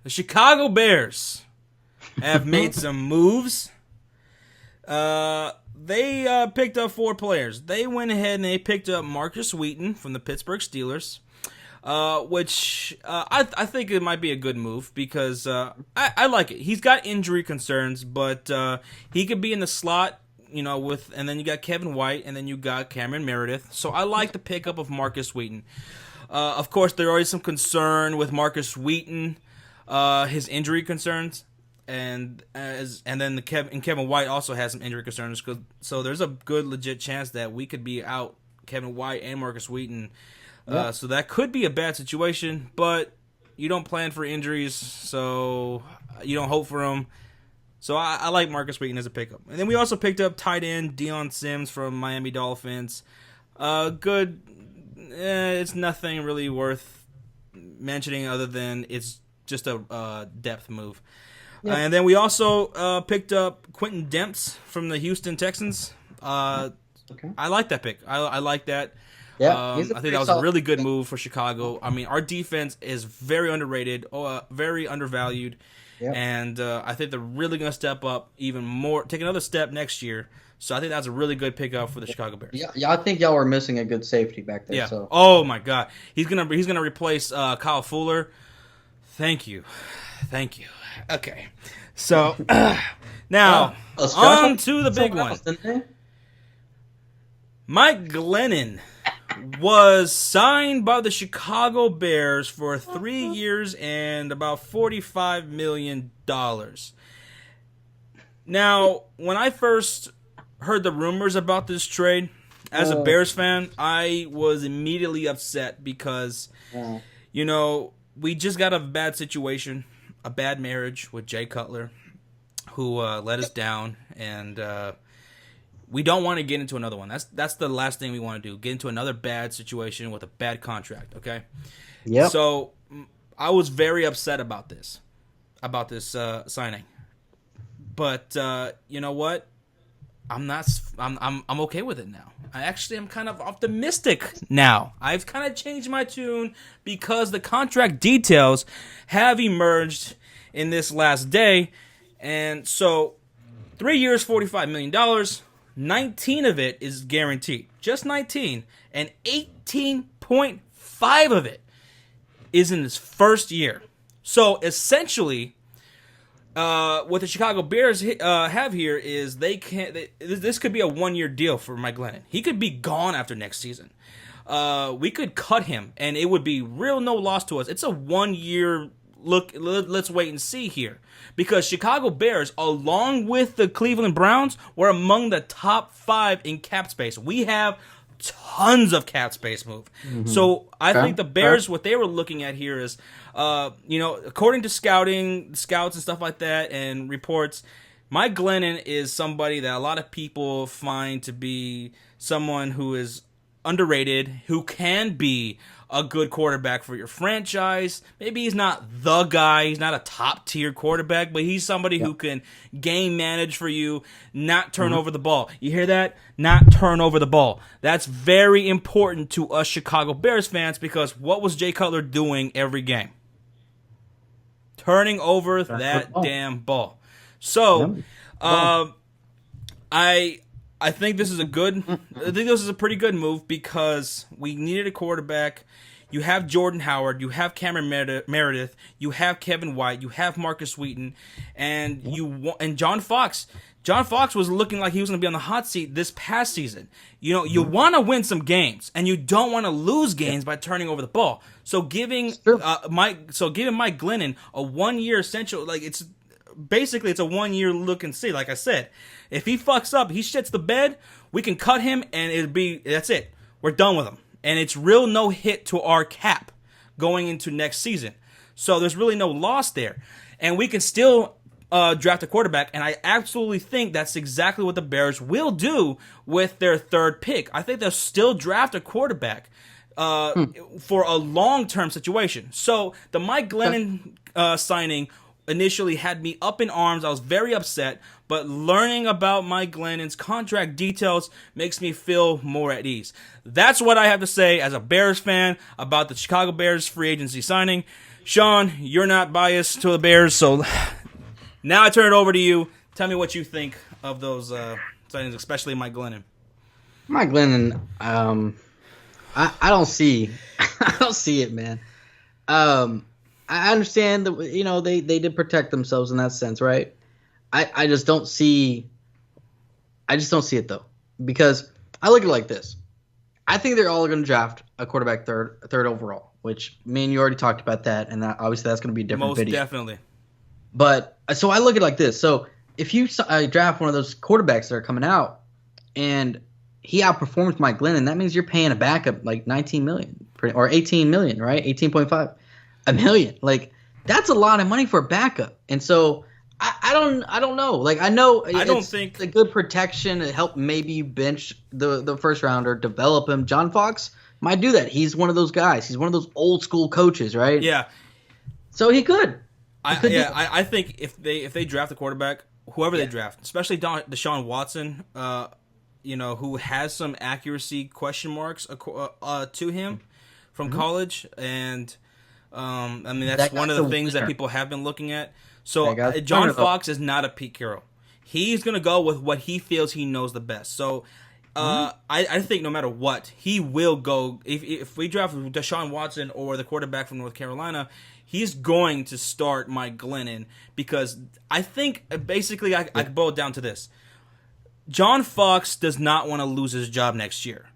The Chicago Bears have made some moves. They picked up 4 players. They went ahead and they picked up Marcus Wheaton from the Pittsburgh Steelers, which I think it might be a good move because I like it. He's got injury concerns, but he could be in the slot, and then you got Kevin White, and then you got Cameron Meredith. So I like the pickup of Marcus Wheaton. Of course, there is some concern with Marcus Wheaton, his injury concerns. And then Kevin White also has some injury concerns, so there's a good legit chance that we could be out Kevin White and Marcus Wheaton. So that could be a bad situation, but you don't plan for injuries, so you don't hope for them. So I like Marcus Wheaton as a pickup. And then we also picked up tight end Deion Sims from Miami Dolphins. Good. It's nothing really worth mentioning other than it's just a depth move. Yeah. And then we also picked up Quentin Demps from the Houston Texans. Okay. I like that pick. I like that. Yeah, I think that was a really good move for Chicago. I mean, our defense is very underrated, very undervalued, and I think they're really going to step up even more, take another step next year. So I think that's a really good pickup for the Chicago Bears. Yeah, I think y'all were missing a good safety back there. Yeah. So. Oh my God, he's gonna replace Kyle Fuller. Thank you. Okay, so now on to the big one. Mike Glennon was signed by the Chicago Bears for 3 years and about $45 million. Now, when I first heard the rumors about this trade, as a Bears fan, I was immediately upset because, we just got a bad situation. A bad marriage with Jay Cutler, who let us down, and we don't want to get into another one. That's the last thing we want to do. Get into another bad situation with a bad contract. Okay. Yeah. So I was very upset about this signing, but you know what? I'm okay with it now. I'm kind of optimistic now. I've kind of changed my tune because the contract details have emerged in this last day. And so 3 years, $45 million, 19 of it is guaranteed. Just 19. And 18.5 of it is in his first year. So essentially, what the Chicago Bears have here is this could be a 1-year deal for Mike Glennon. He could be gone after next season. We could cut him, and it would be real no loss to us. It's a 1-year look. Let's wait and see here, because Chicago Bears, along with the Cleveland Browns, were among the top 5 in cap space. We have tons of cap space move. Mm-hmm. So I think the Bears, what they were looking at here is, according to scouts and stuff like that and reports, Mike Glennon is somebody that a lot of people find to be someone who is underrated, who can be a good quarterback for your franchise. Maybe he's not the guy. He's not a top-tier quarterback, but he's somebody who can game manage for you, not turn over the ball. You hear that? Not turn over the ball. That's very important to us Chicago Bears fans, because what was Jay Cutler doing every game? Turning over that damn ball. So, I think this is a pretty good move, because we needed a quarterback. You have Jordan Howard, you have Cameron Meredith, you have Kevin White, you have Marcus Wheaton, and John Fox. John Fox was looking like he was going to be on the hot seat this past season. You want to win some games, and you don't want to lose games by turning over the ball. So giving Mike Glennon a 1-year essential, it's a 1-year look and see. Like I said, if he fucks up, he shits the bed, we can cut him, and that's it. We're done with him. And it's real no hit to our cap going into next season. So there's really no loss there. And we can still draft a quarterback, and I absolutely think that's exactly what the Bears will do with their 3rd pick. I think they'll still draft a quarterback for a long-term situation. So the Mike Glennon signing initially had me up in arms. I was very upset, but learning about Mike Glennon's contract details makes me feel more at ease. That's what I have to say as a Bears fan about the Chicago Bears free agency signing. Sean, you're not biased to the Bears, so now I turn it over to you. Tell me what you think of those signings, especially Mike Glennon. Mike Glennon, I don't see, I don't see it, man. I understand that they did protect themselves in that sense, right? I just don't see. I just don't see it though, because I look at it like this. I think they're all going to draft a quarterback third overall, which me and you already talked about that, and obviously that's going to be a different video. Most definitely. But so I look at it like this. So if you draft one of those quarterbacks that are coming out, and he outperforms Mike Glennon, that means you're paying a backup like $19 million or $18 million, right? 18.5 a million. Like that's a lot of money for a backup. And so I don't know. Like I know I don't think a good protection to help maybe bench the first rounder, develop him. John Fox might do that. He's one of those guys. He's one of those old school coaches, right? Yeah. So he could. I think if they draft a quarterback, whoever they draft, especially Deshaun Watson, who has some accuracy question marks to him from college, and I mean that's one of the things that people have been looking at. So John Fox is not a Pete Carroll. He's going to go with what he feels he knows the best. So I think no matter what, he will go. If we draft Deshaun Watson or the quarterback from North Carolina, he's going to start Mike Glennon, because I think basically I boil it down to this. John Fox does not want to lose his job next year.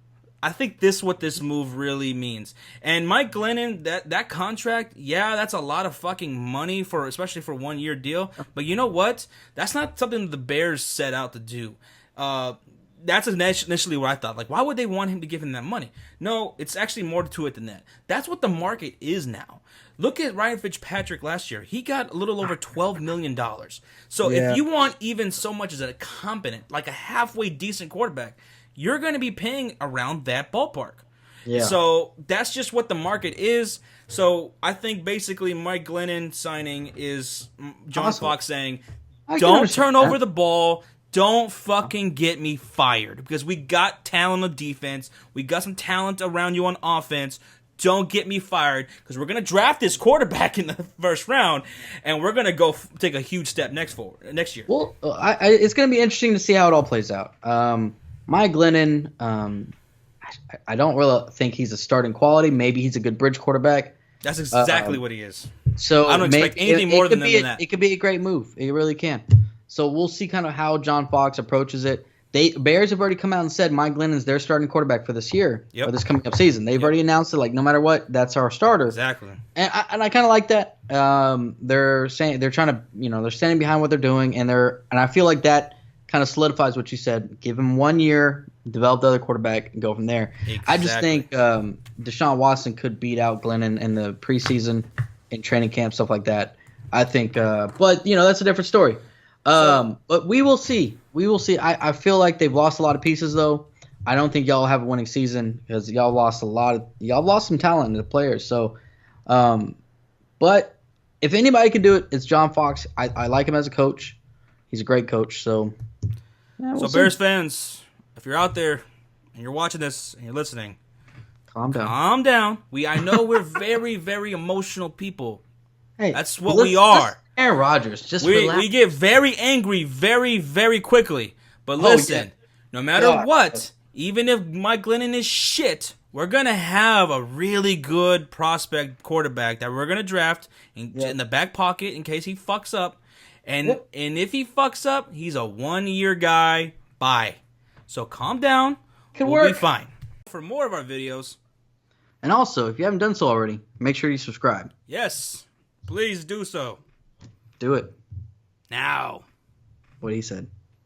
I think this is what this move really means. And Mike Glennon, that contract, yeah, that's a lot of fucking money especially for 1 year deal. But you know what? That's not something the Bears set out to do. That's initially what I thought. Like, why would they want him to give him that money? No, it's actually more to it than that. That's what the market is now. Look at Ryan Fitzpatrick last year. He got a little over $12 million. So if you want even so much as a competent, like a halfway decent quarterback, you're going to be paying around that ballpark. Yeah. So that's just what the market is. So I think basically Mike Glennon signing is John Fox saying, don't turn over the ball. Don't fucking get me fired, because we got talent on defense. We got some talent around you on offense. Don't get me fired, because we're going to draft this quarterback in the first round, and we're going to go take a huge step next year. Well, it's going to be interesting to see how it all plays out. Mike Glennon, I don't really think he's a starting quality. Maybe he's a good bridge quarterback. That's exactly what he is. So I don't expect anything more than that. It could be a great move. It really can. So we'll see kind of how John Fox approaches it. Bears have already come out and said Mike Glennon's their starting quarterback for this year, or this coming up season. They've already announced it, like, no matter what, that's our starter. Exactly. And I kind of like that. They're saying they're trying to, they're standing behind what they're doing, and I feel like that kind of solidifies what you said. Give him 1 year, develop the other quarterback, and go from there. Exactly. I just think Deshaun Watson could beat out Glennon in the preseason, in training camp, stuff like that. I think, but that's a different story. But we will see. We will see. I feel like they've lost a lot of pieces, though. I don't think y'all have a winning season, because y'all lost some talent in the players. So, but if anybody can do it, it's John Fox. I like him as a coach. He's a great coach. So, we'll see. Bears fans, if you're out there and you're watching this and you're listening, calm down. Calm down. I know we're very, very emotional people. Hey, that's what we are. Aaron Rodgers, just relax. We get very angry very, very quickly. But listen, no matter what, even if Mike Glennon is shit, we're going to have a really good prospect quarterback that we're going to draft in the back pocket in case he fucks up. And if he fucks up, he's a 1 year guy. Bye. So calm down. We'll be fine. For more of our videos. And also, if you haven't done so already, make sure you subscribe. Yes. Please do so. Do it. Now. What he said.